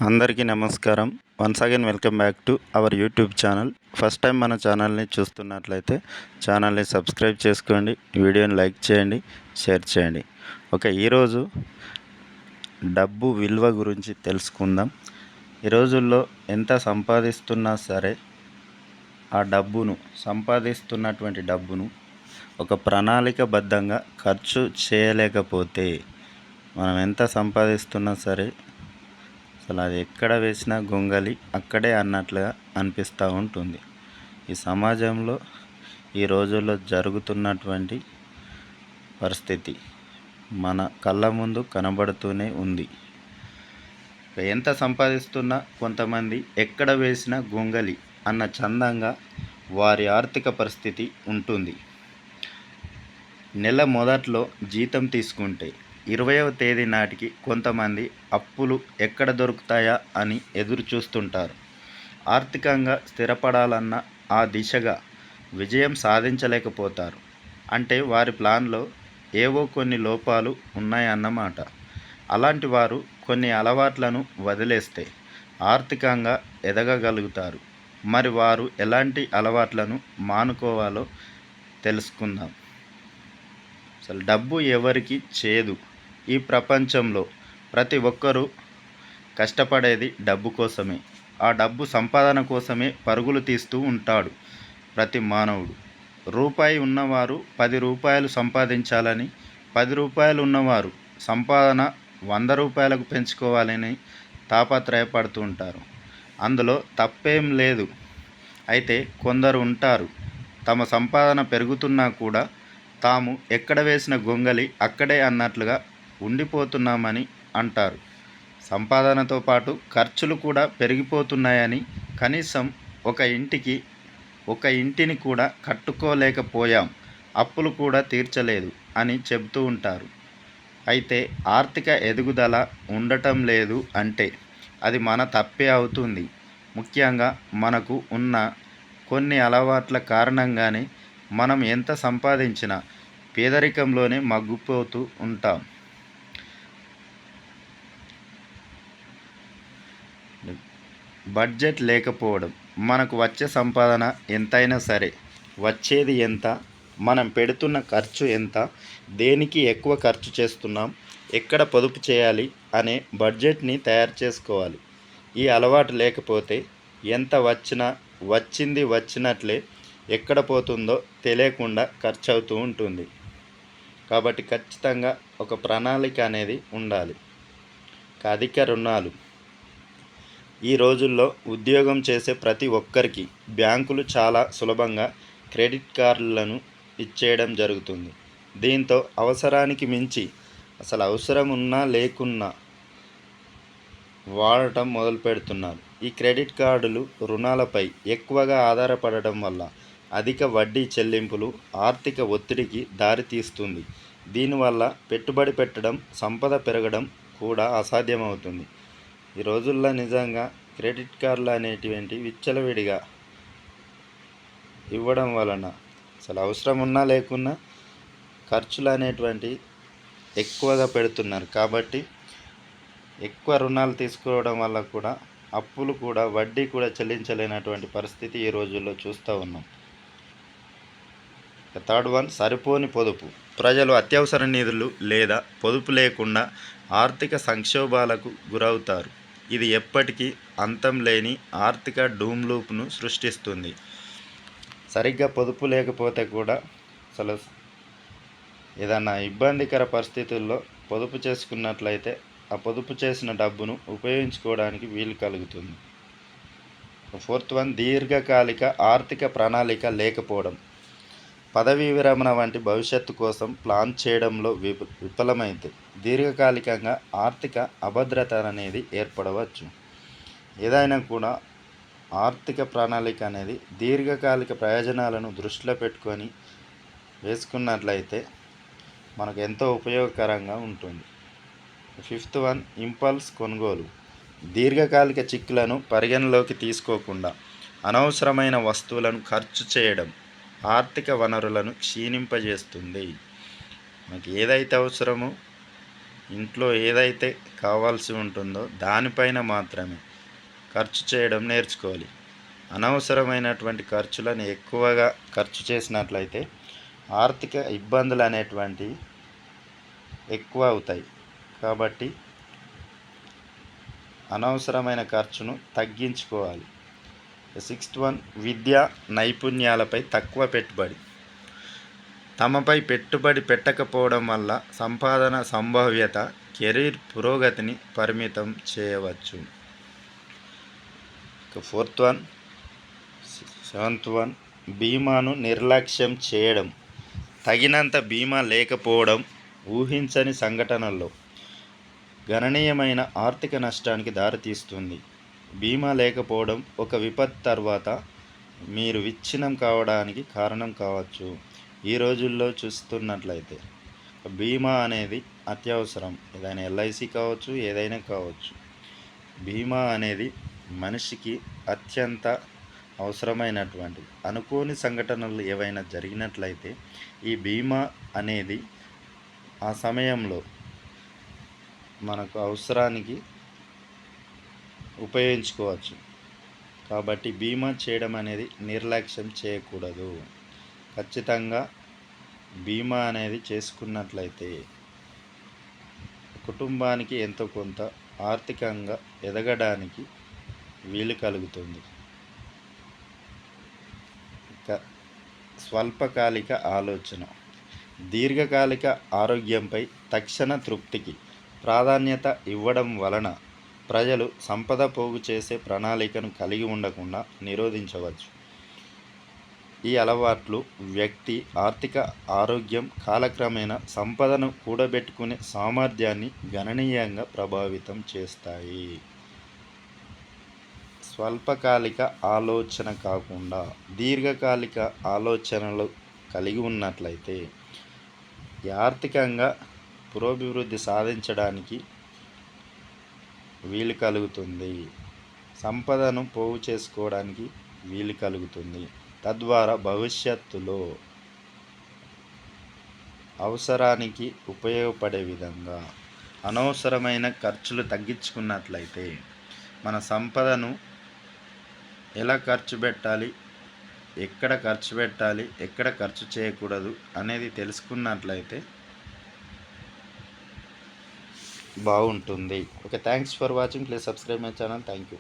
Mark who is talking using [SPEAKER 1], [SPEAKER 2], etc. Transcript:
[SPEAKER 1] అందరికీ నమస్కారం. Once again welcome back to our YouTube channel. First time మన ఛానల్ని చూస్తున్నట్లయితే ఛానల్ని సబ్స్క్రైబ్ చేసుకోండి, వీడియోని లైక్ చేయండి, షేర్ చేయండి. ఓకే, ఈరోజు డబ్బు విలువ గురించి తెలుసుకుందాం. ఈ రోజుల్లో ఎంత సంపాదిస్తున్నా సరే ఆ సంపాదిస్తున్నటువంటి డబ్బును ఒక ప్రణాళికబద్ధంగా ఖర్చు చేయలేకపోతే మనం ఎంత సంపాదిస్తున్నా సరే అసలు అది ఎక్కడ వేసినా గొంగలి అక్కడే అన్నట్లుగా అనిపిస్తూ ఉంటుంది. ఈ సమాజంలో ఈ రోజుల్లో జరుగుతున్నటువంటి పరిస్థితి మన కళ్ళ ముందు కనబడుతూనే ఉంది. ఎంత సంపాదిస్తున్నా కొంతమంది ఎక్కడ వేసినా గొంగలి అన్న చందంగా వారి ఆర్థిక పరిస్థితి ఉంటుంది. నెల మొదట్లో జీతం తీసుకుంటే 20వ తేదీ నాటికి కొంతమంది అప్పులు ఎక్కడ దొరుకుతాయా అని ఎదురు చూస్తుంటారు. ఆర్థికంగా స్థిరపడాలన్న ఆ దిశగా విజయం సాధించలేకపోతారు. అంటే వారి ప్లాన్లో ఏవో కొన్ని లోపాలు ఉన్నాయన్నమాట. అలాంటి వారు కొన్ని అలవాట్లను వదిలేస్తే ఆర్థికంగా ఎదగగలుగుతారు. మరి వారు ఎలాంటి అలవాట్లను మానుకోవాలో తెలుసుకుందాం. అసలు డబ్బు ఎవరికి చేదు. ఈ ప్రపంచంలో ప్రతి ఒక్కరూ కష్టపడేది డబ్బు కోసమే. ఆ డబ్బు సంపాదన కోసమే పరుగులు తీస్తూ ఉంటాడు ప్రతి మానవుడు. రూపాయి ఉన్నవారు 10 రూపాయలు సంపాదించాలని, 10 రూపాయలు ఉన్నవారు సంపాదన 100 రూపాయలకు పెంచుకోవాలని తాపత్రయపడుతూ ఉంటారు. అందులో తప్పేం లేదు. అయితే కొందరు ఉంటారు, తమ సంపాదన పెరుగుతున్నా కూడా తాము ఎక్కడ వేసిన గొంగలి అక్కడే అన్నట్లుగా ఉండిపోతున్నామని అంటారు. సంపాదనతో పాటు ఖర్చులు కూడా పెరిగిపోతున్నాయని, కనీసం ఒక ఇంటిని కూడా కట్టుకోలేకపోయాం, అప్పులు కూడా తీర్చలేదు అని చెబుతూ ఉంటారు. అయితే ఆర్థిక ఎదుగుదల ఉండటం లేదు అంటే అది మన తప్పే అవుతుంది. ముఖ్యంగా మనకు ఉన్న కొన్ని అలవాట్ల కారణంగానే మనం ఎంత సంపాదించినా పేదరికంలోనే మగ్గిపోతూ ఉంటాం. బడ్జెట్ లేకపోవడం. మనకు వచ్చే సంపాదన ఎంతైనా సరే వచ్చేది ఎంత, మనం పెడుతున్న ఖర్చు ఎంత, దేనికి ఎక్కువ ఖర్చు చేస్తున్నాం, ఎక్కడ పొదుపు చేయాలి అనే బడ్జెట్ని తయారు చేసుకోవాలి. ఈ అలవాటు లేకపోతే ఎంత వచ్చినా వచ్చినట్లే ఎక్కడ పోతుందో తెలియకుండా ఖర్చు అవుతూ ఉంటుంది. కాబట్టి ఖచ్చితంగా ఒక ప్రణాళిక అనేది ఉండాలి. అధిక రుణాలు. ఈ రోజుల్లో ఉద్యోగం చేసే ప్రతి ఒక్కరికి బ్యాంకులు చాలా సులభంగా క్రెడిట్ కార్డులను ఇచ్చేయడం జరుగుతుంది. దీంతో అవసరానికి మించి, అసలు అవసరం ఉన్నా లేకున్నా వాడటం మొదలు పెడుతున్నారు. ఈ క్రెడిట్ కార్డులు రుణాలపై ఎక్కువగా ఆధారపడడం వల్ల అధిక వడ్డీ చెల్లింపులు ఆర్థిక ఒత్తిడికి దారితీస్తుంది. దీనివల్ల పెట్టుబడి పెట్టడం, సంపద పెరగడం కూడా అసాధ్యమవుతుంది. ఈ రోజుల్లో నిజంగా క్రెడిట్ కార్డులు అనేటివి విచ్చలవిడిగా ఇవ్వడం వలన అసలు అవసరం ఉన్నా లేకున్నా ఖర్చులు అనేటువంటి ఎక్కువగా పెడుతున్నారు. కాబట్టి ఎక్కువ రుణాలు తీసుకోవడం వల్ల కూడా అప్పులు కూడా వడ్డీ కూడా చెల్లించలేనటువంటి పరిస్థితి ఈ రోజుల్లో చూస్తూ ఉన్నాం. థర్డ్ వన్, సరిపోని పొదుపు. ప్రజలు అత్యవసర నిధులు లేదా పొదుపు లేకుండా ఆర్థిక సంక్షోభాలకు గురవుతారు. ఇది ఎప్పటికీ అంతం లేని ఆర్థిక డూమ్ లూప్ను సృష్టిస్తుంది. సరిగ్గా పొదుపు లేకపోతే కూడా అసలు ఏదన్నా ఇబ్బందికర పరిస్థితుల్లో పొదుపు చేసుకున్నట్లయితే ఆ పొదుపు చేసిన డబ్బును ఉపయోగించుకోవడానికి వీలు కలుగుతుంది. ఫోర్త్ వన్, దీర్ఘకాలిక ఆర్థిక ప్రణాళిక లేకపోవడం. పదవీ విరమణ వంటి భవిష్యత్తు కోసం ప్లాన్ చేయడంలో విఫలమైతే దీర్ఘకాలికంగా ఆర్థిక అభద్రత అనేది ఏర్పడవచ్చు. ఏదైనా కూడా ఆర్థిక ప్రణాళిక అనేది దీర్ఘకాలిక ప్రయోజనాలను దృష్టిలో పెట్టుకొని వేసుకున్నట్లయితే మనకు ఎంతో ఉపయోగకరంగా ఉంటుంది. ఫిఫ్త్ వన్, ఇంపల్స్ కొనుగోలు. దీర్ఘకాలిక చిక్కులను పరిగణలోకి తీసుకోకుండా అనవసరమైన వస్తువులను ఖర్చు చేయడం ఆర్థిక వనరులను క్షీణింపజేస్తుంది. మనకి ఏదైతే అవసరమో ఇంట్లో ఏదైతే కావాల్సి ఉంటుందో దానిపైన మాత్రమే ఖర్చు చేయడం నేర్చుకోవాలి. అనవసరమైనటువంటి ఖర్చులను ఎక్కువగా ఖర్చు చేసినట్లయితే ఆర్థిక ఇబ్బందులు అనేటువంటివి ఎక్కువ అవుతాయి. కాబట్టి అనవసరమైన ఖర్చును తగ్గించుకోవాలి. సిక్స్త్ వన్, విద్యా నైపుణ్యాలపై తక్కువ పెట్టుబడి. తమపై పెట్టుబడి పెట్టకపోవడం వల్ల సంపాదన సంభావ్యత, కెరీర్ పురోగతిని పరిమితం చేయవచ్చు. ఫోర్త్ వన్, సెవెంత్ వన్, బీమాను నిర్లక్ష్యం చేయడం. తగినంత బీమా లేకపోవడం ఊహించని సంఘటనల్లో గణనీయమైన ఆర్థిక నష్టానికి దారితీస్తుంది. బీమా లేకపోవడం ఒక విపత్తు తర్వాత మీరు విచ్ఛిన్నం కావడానికి కారణం కావచ్చు. ఈ రోజుల్లో చూస్తున్నట్లయితే బీమా అనేది అత్యవసరం. ఏదైనా ఎల్ఐసి కావచ్చు, ఏదైనా కావచ్చు. బీమా అనేది మనిషికి అత్యంత అవసరమైనటువంటిది. అనుకోని సంఘటనలు ఏవైనా జరిగినట్లయితే ఈ బీమా అనేది ఆ సమయంలో మనకు అవసరానికి ఉపయోగించుకోవచ్చు. కాబట్టి బీమా చేయడం అనేది నిర్లక్ష్యం చేయకూడదు. ఖచ్చితంగా బీమా అనేది చేసుకున్నట్లయితే కుటుంబానికి ఎంతో కొంత ఆర్థికంగా ఎదగడానికి వీలు కలుగుతుంది. ఇక స్వల్పకాలిక ఆలోచన. దీర్ఘకాలిక ఆరోగ్యంపై తక్షణ తృప్తికి ప్రాధాన్యత ఇవ్వడం వలన ప్రజలు సంపద పోగు చేసే ప్రణాళికను కలిగి ఉండకుండా నిరోధించవచ్చు. ఈ అలవాట్లు వ్యక్తి ఆర్థిక ఆరోగ్యం, కాలక్రమేణా సంపదను కూడబెట్టుకునే సామర్థ్యాన్ని గణనీయంగా ప్రభావితం చేస్తాయి. స్వల్పకాలిక ఆలోచన కాకుండా దీర్ఘకాలిక ఆలోచనలు కలిగి ఉన్నట్లయితే ఆర్థికంగా పురోభివృద్ధి సాధించడానికి వీలు కలుగుతుంది. సంపదను పోగు చేసుకోవడానికి వీలు కలుగుతుంది. తద్వారా భవిష్యత్తులో అవసరానికి ఉపయోగపడే విధంగా అనవసరమైన ఖర్చులు తగ్గించుకున్నట్లయితే మన సంపదను ఎలా ఖర్చు పెట్టాలి, ఎక్కడ ఖర్చు పెట్టాలి, ఎక్కడ ఖర్చు చేయకూడదు అనేది తెలుసుకున్నట్లయితే బాగుంటుంది. Okay, thanks for watching. Please subscribe my channel. Thank you.